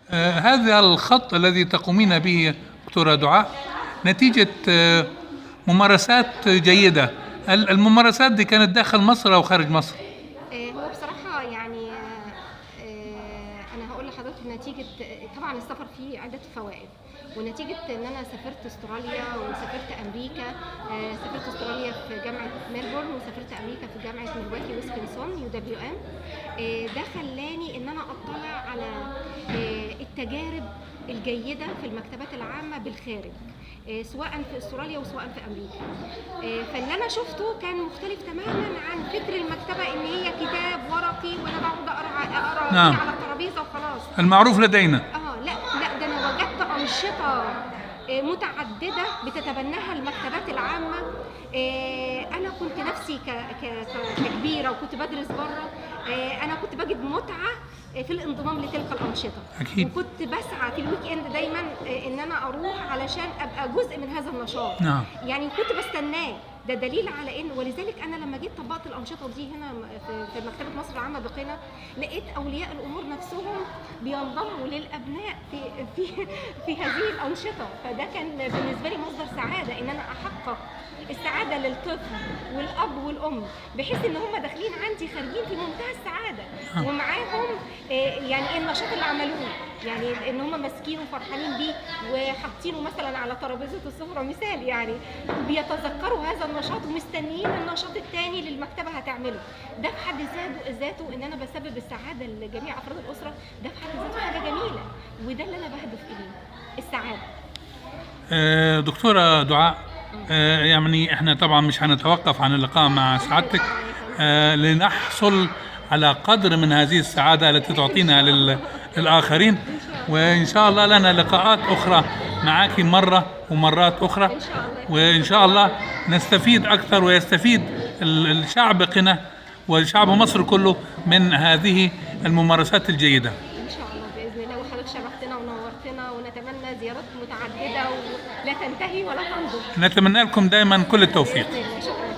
هذا الخط الذي تقومين به دكتورة دعاء نتيجة ممارسات جيدة. الممارسات دي كانت داخل مصر أو خارج مصر؟ هو بصراحة يعني أنا هقول لحضرتك نتيجة طبعا السفر فيه عدة فوائد، ونتيجة إن أنا سافرت أستراليا وسافرت أمريكا. سافرت أستراليا في جامعة ميلبورن، وسافرت أمريكا في جامعة ميلواكي ويسكنسون UWM. ده خلاني إن أنا أطلع على التجارب الجيدة في المكتبات العامة بالخارج، سواء في استراليا وسواء في امريكا. فاللي انا شفته كان مختلف تماما عن فكر المكتبه ان هي كتاب ورقي وانا بقعد اقرا نعم. على الترابيزه وخلاص المعروف لدينا. لا، ده انا وجدت انشطه متعدده بتتبناها المكتبات العامه. انا كنت نفسي ككبيره وكنت بدرس بره، انا كنت بجد متعه في الانضمام لتلك الانشطه. أكيد. وكنت بسعى في الويك اند دايما ان انا اروح علشان ابقى جزء من هذا النشاط. نعم. يعني كنت بستناه. ده دليل على ان، ولذلك انا لما جيت طبقت الانشطه دي هنا في مكتبه مصر العامه بقنا، لقيت اولياء الامور نفسهم بينضموا للابناء في هذه الانشطه. فده كان بالنسبه لي مصدر سعاده، ان انا احقق السعاده للطفل والاب والام، بحيث ان هم داخلين عندي خارجين في منتهى السعاده، ومعاهم يعني النشاط اللي عملوه، يعني ان هم ماسكينه وفرحانين بيه وحاطينه مثلا على ترابيزه السفره مثال، يعني بيتذكروا هذا النشاط ومستنيين النشاط الثاني اللي المكتبه هتعمله. ده في حد ذاته ان انا بسبب السعاده لجميع افراد الاسره، ده في حد ذاته حاجه جميله، وده اللي انا بهدف اليه، السعاده. دكتورة دعاء، يعني احنا طبعا مش هنتوقف عن اللقاء مع سعادتك لنحصل على قدر من هذه السعادة التي تعطينا للآخرين، وإن شاء الله لنا لقاءات أخرى معك مرة ومرات أخرى، وإن شاء الله نستفيد أكثر ويستفيد الشعب قنا والشعب مصر كله من هذه الممارسات الجيدة. ان شاء الله باذن الله، وحضرتك شرفتنا ونورتنا، ونتمنى زيارات متعدده ولا تنتهي ولا تنضب. نتمنى لكم دائما كل التوفيق. بإذن الله. شكرا.